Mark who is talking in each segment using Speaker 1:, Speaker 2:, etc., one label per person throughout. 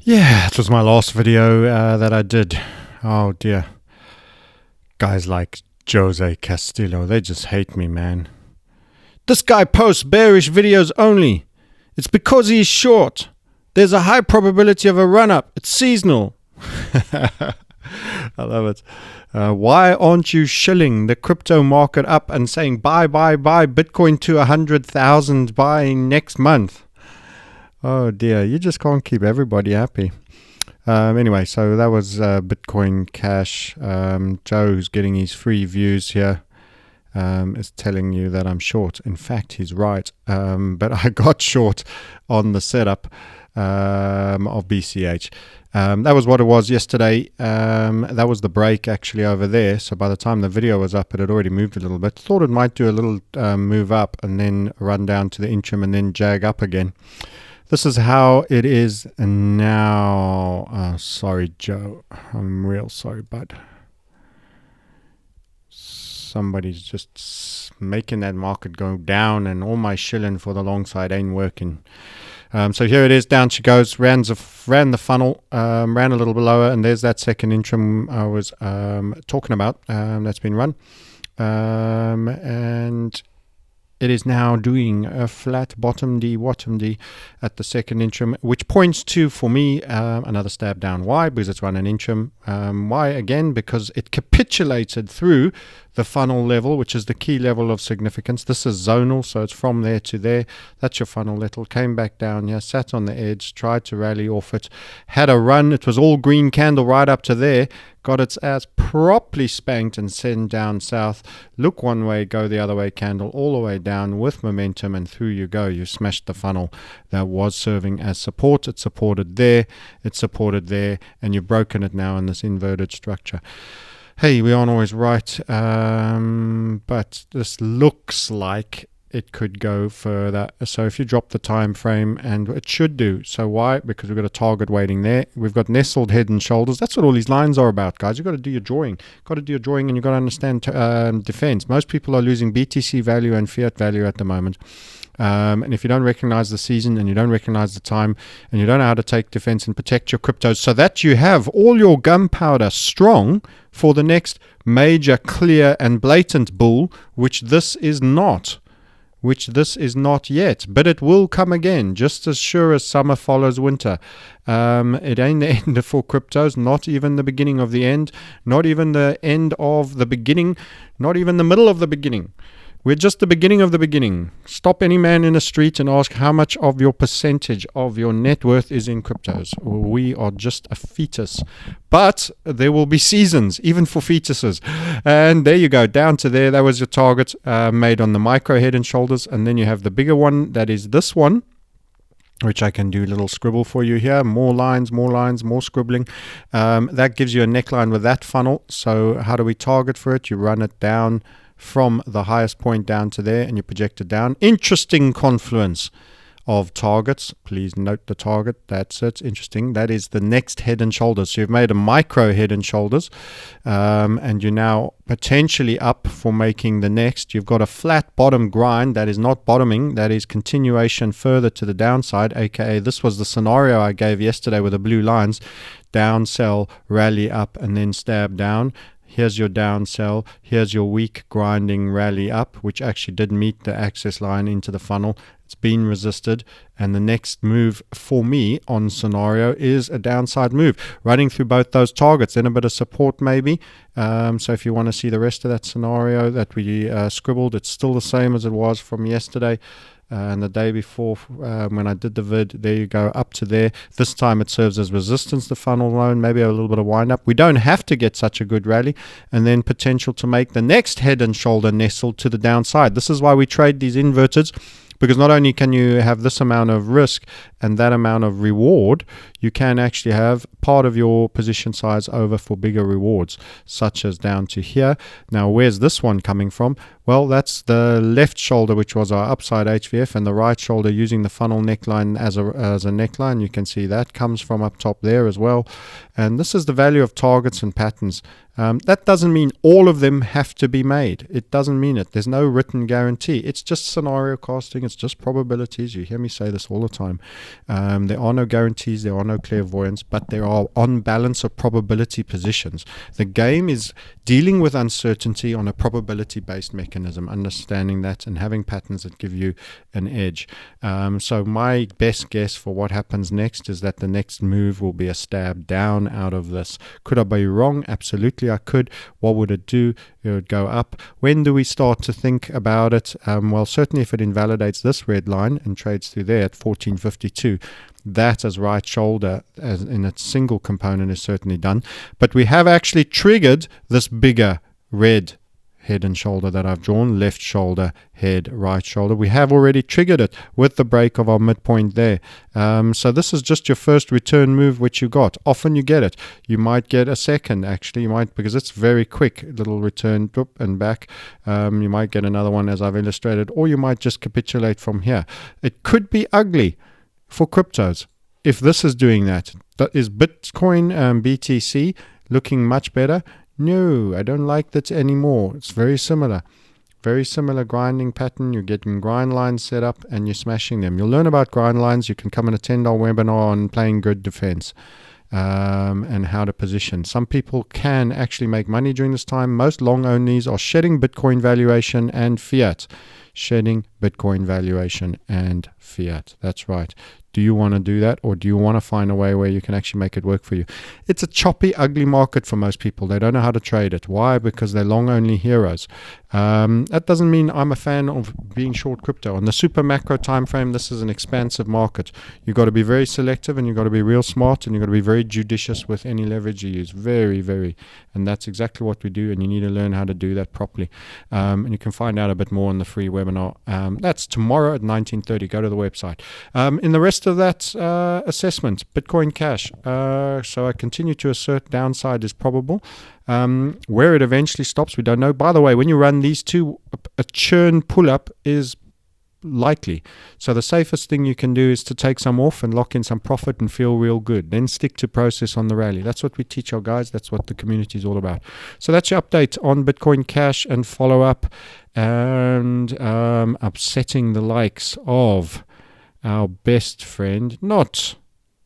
Speaker 1: Yeah, it was my last video that I did. Oh dear. Guys like Jose Castillo, they just hate me, man. This guy posts bearish videos only. It's because he's short. There's a high probability of a run-up. It's seasonal. I love it. Why aren't you shilling the crypto market up and saying buy Bitcoin to 100,000 by next month? Oh dear, you just can't keep everybody happy. Anyway, so that was Bitcoin Cash. Joe, who's getting his free views here, is telling you that I'm short. In fact, he's right. But I got short on the setup of BCH. That was what it was yesterday. That was the break actually over there. So by the time the video was up, it had already moved a little bit. Thought it might do a little move up and then run down to the interim and then jag up again. This is how it is now. Sorry, Joe. I'm real sorry, bud. Somebody's just making that market go down, and all my shilling for the long side ain't working. So here it is. Down she goes. Ran the funnel. Ran a little bit lower, and there's that second interim I was talking about. That's been run. And it is now doing a flat bottom D at the second interim, which points to, for me, another stab down. Why? Because it's run an interim. Why? Again, because it capitulated through the funnel level, which is the key level of significance. This is zonal, so it's from there to there. That's your funnel level. Came back down here, sat on the edge, tried to rally off it, had a run. It was all green candle right up to there. Got its ass properly spanked and sent down south. Look one way, go the other way candle, all the way down with momentum, and through you go. You smashed the funnel that was serving as support. It supported there, it supported there, and you've broken it now in this inverted structure. Hey, we aren't always right, but this looks like it could go further. So if you drop the time frame, and it should do. So why? Because we've got a target waiting there. We've got nestled head and shoulders. That's what all these lines are about, guys. You've got to do your drawing. Got to do your drawing, and you've got to understand defense. Most people are losing BTC value and fiat value at the moment. And if you don't recognize the season, and you don't recognize the time, and you don't know how to take defense and protect your cryptos so that you have all your gunpowder strong for the next major, clear, and blatant bull, which this is not yet, but it will come again, just as sure as summer follows winter. It ain't the end for cryptos, not even the beginning of the end, not even the end of the beginning, not even the middle of the beginning. We're just the beginning of the beginning. Stop any man in the street and ask how much of your percentage of your net worth is in cryptos. We are just a fetus. But there will be seasons, even for fetuses. And there you go, down to there. That was your target made on the micro head and shoulders. And then you have the bigger one, that is this one, which I can do a little scribble for you here. More lines, more scribbling. That gives you a neckline with that funnel. So how do we target for it? You run it down from the highest point down to there, and you project it down. Interesting confluence of targets. Please note the target. That's it. Interesting. That is the next head and shoulders. So you've made a micro head and shoulders, and you're now potentially up for making the next. You've got a flat bottom grind. That is not bottoming. That is continuation further to the downside, aka this was the scenario I gave yesterday with the blue lines. Down, sell, rally up, and then stab down. Here's your down sell. Here's your weak grinding rally up, which actually did meet the access line into the funnel. It's been resisted, and the next move for me on scenario is a downside move, running through both those targets, then a bit of support maybe. So if you want to see the rest of that scenario that we scribbled, it's still the same as it was from yesterday. And the day before, when I did the vid, there you go, up to there. This time it serves as resistance, the funnel line, maybe a little bit of wind up. We don't have to get such a good rally, and then potential to make the next head and shoulder nestle to the downside. This is why we trade these inverteds, because not only can you have this amount of risk and that amount of reward, you can actually have part of your position size over for bigger rewards, such as down to here. Now, where's this one coming from? Well, that's the left shoulder, which was our upside HVF, and the right shoulder using the funnel neckline as a neckline. You can see that comes from up top there as well. And this is the value of targets and patterns. That doesn't mean all of them have to be made. It doesn't mean it. There's no written guarantee. It's just scenario casting. It's just probabilities. You hear me say this all the time. There are no guarantees. There are no clairvoyance, but there are on balance of probability positions. The game is dealing with uncertainty on a probability-based mechanism, understanding that and having patterns that give you an edge. So my best guess for what happens next is that the next move will be a stab down out of this. Could I be wrong? Absolutely I could. What would it do? It would go up. When do we start to think about it? Well, certainly if it invalidates this red line and trades through there at 1452, that as right shoulder as in its single component is certainly done. But we have actually triggered this bigger red head and shoulder that I've drawn, left shoulder, head, right shoulder. We have already triggered it with the break of our midpoint there. So this is just your first return move which you got. Often you get it. You might get a second actually. You might, because it's very quick, little return and back. You might get another one as I've illustrated, or you might just capitulate from here. It could be ugly for cryptos if this is doing that. Is Bitcoin BTC looking much better? No, I don't like that anymore. It's very similar. Very similar grinding pattern. You're getting grind lines set up and you're smashing them. You'll learn about grind lines. You can come and attend our webinar on playing grid defense and how to position. Some people can actually make money during this time. Most long onlys are shedding Bitcoin valuation and fiat. Shedding Bitcoin valuation and fiat. That's right. Do you want to do that, or do you want to find a way where you can actually make it work for you? It's a choppy, ugly market for most people. They don't know how to trade it. Why? Because they're long-only heroes. That doesn't mean I'm a fan of being short crypto. On the super macro time frame, this is an expansive market. You've got to be very selective, and you've got to be real smart, and you've got to be very judicious with any leverage you use. Very, very. And that's exactly what we do, and you need to learn how to do that properly. And you can find out a bit more in the free webinar. That's tomorrow at 19:30. Go to the website. In the rest of that assessment, Bitcoin Cash. So I continue to assert downside is probable. Where it eventually stops, we don't know. By the way, when you run these two, a churn pull-up is likely. So the safest thing you can do is to take some off and lock in some profit and feel real good. Then stick to process on the rally. That's what we teach our guys. That's what the community is all about. So that's your update on Bitcoin Cash and follow-up and upsetting the likes of our best friend, not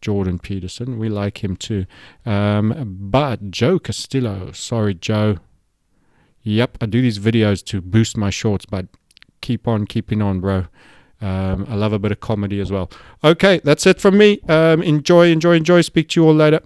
Speaker 1: Jordan Peterson, we like him too, but Joe Castillo. Sorry, Joe. Yep, I do these videos to boost my shorts, but keep on keeping on, bro. I love a bit of comedy as well. Okay, that's it from me. Enjoy. Speak to you all later.